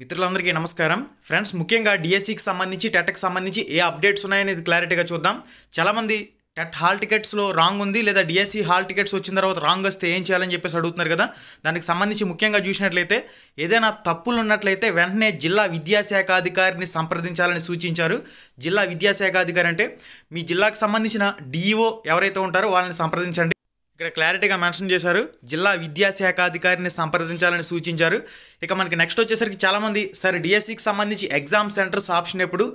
మిత్రులందరికీ నమస్కారం ఫ్రెండ్స్. ముఖ్యంగా డిఎస్సికి సంబంధించి టెట్కి సంబంధించి ఏ అప్డేట్స్ ఉన్నాయనేది క్లారిటీగా చూద్దాం. చాలామంది టెట్ హాల్ టికెట్స్లో రాంగ్ ఉంది, లేదా డిఎస్సి హాల్ టికెట్స్ వచ్చిన తర్వాత రాంగ్ వస్తే ఏం చేయాలని చెప్పేసి అడుగుతున్నారు కదా. దానికి సంబంధించి ముఖ్యంగా చూసినట్లయితే ఏదైనా తప్పులు ఉన్నట్లయితే వెంటనే జిల్లా విద్యాశాఖ అధికారిని సంప్రదించాలని సూచించారు. జిల్లా విద్యాశాఖ అధికారి అంటే మీ జిల్లాకు సంబంధించిన డిఈఓ ఎవరైతే ఉంటారో వాళ్ళని సంప్రదించండి. ఇక్కడ క్లారిటీగా మెన్షన్ చేశారు, జిల్లా విద్యాశాఖ అధికారిని సంప్రదించాలని సూచించారు. ఇక మనకి నెక్స్ట్ వచ్చేసరికి చాలామంది సరే డిఎస్సికి సంబంధించి ఎగ్జామ్ సెంటర్స్ ఆప్షన్ ఎప్పుడు,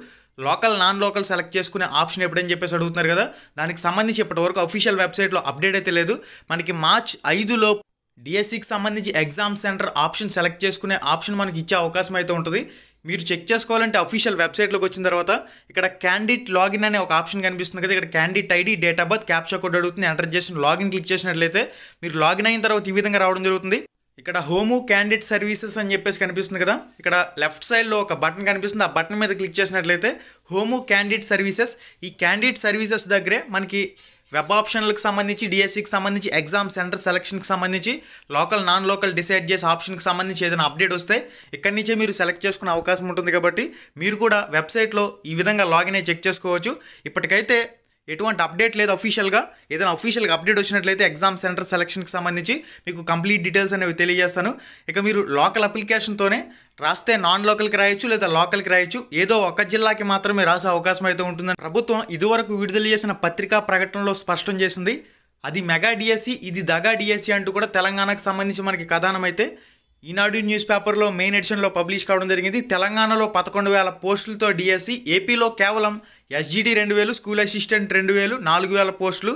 లోకల్ నాన్ లోకల్ సెలెక్ట్ చేసుకునే ఆప్షన్ ఎప్పుడని చెప్పేసి అడుగుతున్నారు కదా. దానికి సంబంధించి ఇప్పటివరకు అఫీషియల్ వెబ్సైట్లో అప్డేట్ అయితే లేదు. మనకి మార్చ్ 5లో డిఎస్సికి సంబంధించి ఎగ్జామ్ సెంటర్ ఆప్షన్ సెలెక్ట్ చేసుకునే ఆప్షన్ మనకి ఇచ్చే అవకాశం అయితే ఉంటుంది. మీరు చెక్ చేసుకోవాలంటే అఫీషియల్ వెబ్సైట్లోకి వచ్చిన తర్వాత ఇక్కడ క్యాండిడేట్ లాగిన్ అనే ఒక ఆప్షన్ కనిపిస్తుంది కదా. ఇక్కడ candidate ID, date of birth, captcha code అడుగుతుంది. ఎంటర్ చేసిన లాగిన్ క్లిక్ చేసినట్లయితే మీరు లాగిన్ అయిన తర్వాత ఈ విధంగా రావడం జరుగుతుంది. ఇక్కడ హోము క్యాండిడేట్ సర్వీసెస్ అని చెప్పేసి కనిపిస్తుంది కదా. ఇక్కడ లెఫ్ట్ సైడ్లో ఒక బటన్ కనిపిస్తుంది. ఆ బటన్ మీద క్లిక్ చేసినట్లయితే హోము క్యాండిడేట్ సర్వీసెస్, ఈ క్యాండిడేట్ సర్వీసెస్ దగ్గరే మనకి వెబ్ ఆప్షన్లకు సంబంధించి, డిఎస్సికి సంబంధించి, ఎగ్జామ్ సెంటర్ సెలక్షన్కి సంబంధించి, లోకల్ నాన్ లోకల్ డిసైడ్ చేసే ఆప్షన్కి సంబంధించి ఏదైనా అప్డేట్ వస్తే ఇక్కడి నుంచే మీరు సెలెక్ట్ చేసుకునే అవకాశం ఉంటుంది. కాబట్టి మీరు కూడా వెబ్సైట్లో ఈ విధంగా లాగిన్ అయ్యి చెక్ చేసుకోవచ్చు. ఇప్పటికైతే ఎటువంటి అప్డేట్ లేదు అఫీషియల్గా. ఏదైనా అఫీషియల్గా అప్డేట్ వచ్చినట్లయితే ఎగ్జామ్ సెంటర్ సెలక్షన్కి సంబంధించి మీకు కంప్లీట్ డీటెయిల్స్ అనేవి తెలియజేస్తాను. ఇక మీరు లోకల్ అప్లికేషన్తోనే రాస్తే నాన్ లోకల్కి రాయొచ్చు, లేదా లోకల్కి రాయొచ్చు. ఏదో ఒక జిల్లాకి మాత్రమే రాసే అవకాశం అయితే ఉంటుందని ప్రభుత్వం ఇదివరకు విడుదల చేసిన పత్రికా ప్రకటనలో స్పష్టం చేసింది. అది మెగా డిఎస్సి, ఇది దగా డిఎస్సి అంటూ కూడా తెలంగాణకు సంబంధించి మనకి కథనం అయితే ఈనాడు న్యూస్ పేపర్లో మెయిన్ ఎడిషన్లో పబ్లిష్ కావడం జరిగింది. తెలంగాణలో 11,000 పోస్టులతో డిఎస్సి, ఏపీలో కేవలం ఎస్జిటి 2,000, స్కూల్ అసిస్టెంట్ 2,000, 4,000 పోస్టులు,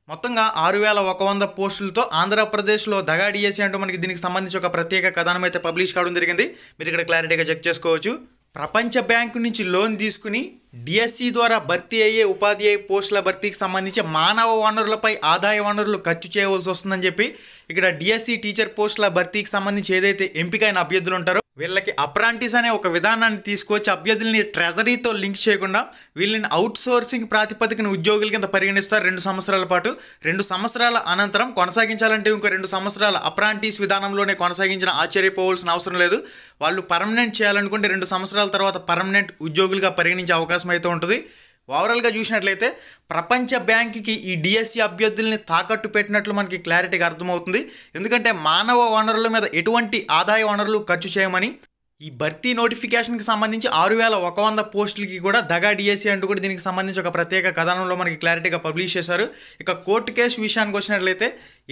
మొత్తంగా 6,100 పోస్టులతో ఆంధ్రప్రదేశ్లో దగా డిఎస్సి అంటూ మనకి దీనికి సంబంధించి ఒక ప్రత్యేక కథనం అయితే పబ్లిష్ కావడం జరిగింది. మీరు ఇక్కడ క్లారిటీగా చెక్ చేసుకోవచ్చు. ప్రపంచ బ్యాంకు నుంచి లోన్ తీసుకుని డిఎస్సి ద్వారా భర్తీ అయ్యే ఉపాధ్యాయ పోస్టుల భర్తీకి సంబంధించి మానవ వనరులపై ఆదాయ వనరులు ఖర్చు చేయవలసి వస్తుందని చెప్పి ఇక్కడ డిఎస్సి టీచర్ పోస్టుల భర్తీకి సంబంధించి ఏదైతే ఎంపికైన అభ్యర్థులు ఉంటారో వీళ్ళకి అప్రాంటిస్ అనే ఒక విధానాన్ని తీసుకొచ్చి అభ్యర్థుల్ని ట్రెజరీతో లింక్ చేయకుండా వీళ్ళని అవుట్ సోర్సింగ్ ప్రాతిపదికన ఉద్యోగుల కింద పరిగణిస్తారు 2 సంవత్సరాల పాటు. 2 సంవత్సరాల అనంతరం కొనసాగించాలంటే ఇంకో 2 సంవత్సరాల అప్రాంటిస్ విధానంలోనే కొనసాగించిన ఆశ్చర్యపోవాల్సిన అవసరం లేదు. వాళ్ళు పర్మనెంట్ చేయాలనుకుంటే 2 సంవత్సరాల తర్వాత పర్మనెంట్ ఉద్యోగులుగా పరిగణించే అవకాశం అయితే ఉంటుంది. ఓవరాల్గా చూసినట్లయితే ప్రపంచ బ్యాంకుకి ఈ డిఎస్సి అభ్యర్థుల్ని తాకట్టు పెట్టినట్లు మనకి క్లారిటీగా అర్థమవుతుంది. ఎందుకంటే మానవ వనరుల మీద ఎటువంటి ఆదాయ వనరులు ఖర్చు చేయమని ఈ భర్తీ నోటిఫికేషన్కి సంబంధించి 6,100 పోస్టులకి కూడా దగా డిఎస్సి అంటూ కూడా దీనికి సంబంధించి ఒక ప్రత్యేక కథనంలో మనకి క్లారిటీగా పబ్లిష్ చేశారు. ఇక కోర్టు కేసు విషయానికి వచ్చినట్లయితే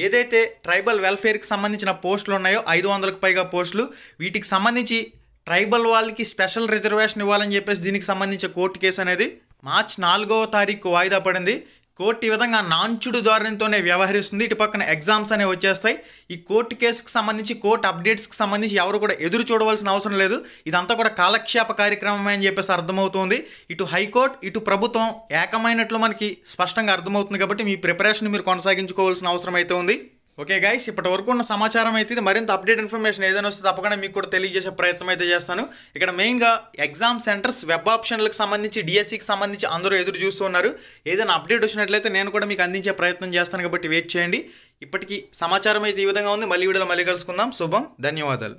ఏదైతే ట్రైబల్ వెల్ఫేర్కి సంబంధించిన పోస్టులు ఉన్నాయో 500కు పైగా పోస్టులు, వీటికి సంబంధించి ట్రైబల్ వాళ్ళకి స్పెషల్ రిజర్వేషన్ ఇవ్వాలని చెప్పేసి దీనికి సంబంధించిన కోర్టు కేసు అనేది మార్చి 4వ తారీఖు వాయిదా పడింది. కోర్టు ఈ విధంగా నాంచుడు ధోరణితోనే వ్యవహరిస్తుంది. ఇటు పక్కన ఎగ్జామ్స్ అనేవి వచ్చేస్తాయి. ఈ కోర్టు కేసుకు సంబంధించి, కోర్టు అప్డేట్స్కి సంబంధించి ఎవరు కూడా ఎదురు చూడవలసిన అవసరం లేదు. ఇదంతా కూడా కాలక్షేప కార్యక్రమమే అని చెప్పేసి అర్థమవుతుంది. ఇటు హైకోర్టు, ఇటు ప్రభుత్వం ఏకమైనట్లు మనకి స్పష్టంగా అర్థమవుతుంది. కాబట్టి మీ ప్రిపరేషన్ మీరు కొనసాగించుకోవాల్సిన అవసరం అయితే ఉంది. ఓకే గైస్, ఇప్పటి వరకు ఉన్న సమాచారం అయితే మరింత అప్డేట్ ఇన్ఫర్మేషన్ ఏదైనా వస్తే తప్పకుండా మీకు కూడా తెలియజేసే ప్రయత్నం అయితే చేస్తాను. ఇక్కడ మెయిన్గా ఎగ్జామ్ సెంటర్స్ వెబ్ ఆప్షన్లకు సంబంధించి, డిఎస్సికి సంబంధించి అందరూ ఎదురు చూస్తున్నారు. ఏదైనా అప్డేట్ వచ్చినట్లయితే నేను కూడా మీకు అందించే ప్రయత్నం చేస్తాను. కాబట్టి వెయిట్ చేయండి. ఇప్పటికీ సమాచారం అయితే ఈ విధంగా ఉంది. మళ్ళీ వీడియోలో మళ్ళీ కలుసుకుందాం. శుభం, ధన్యవాదాలు.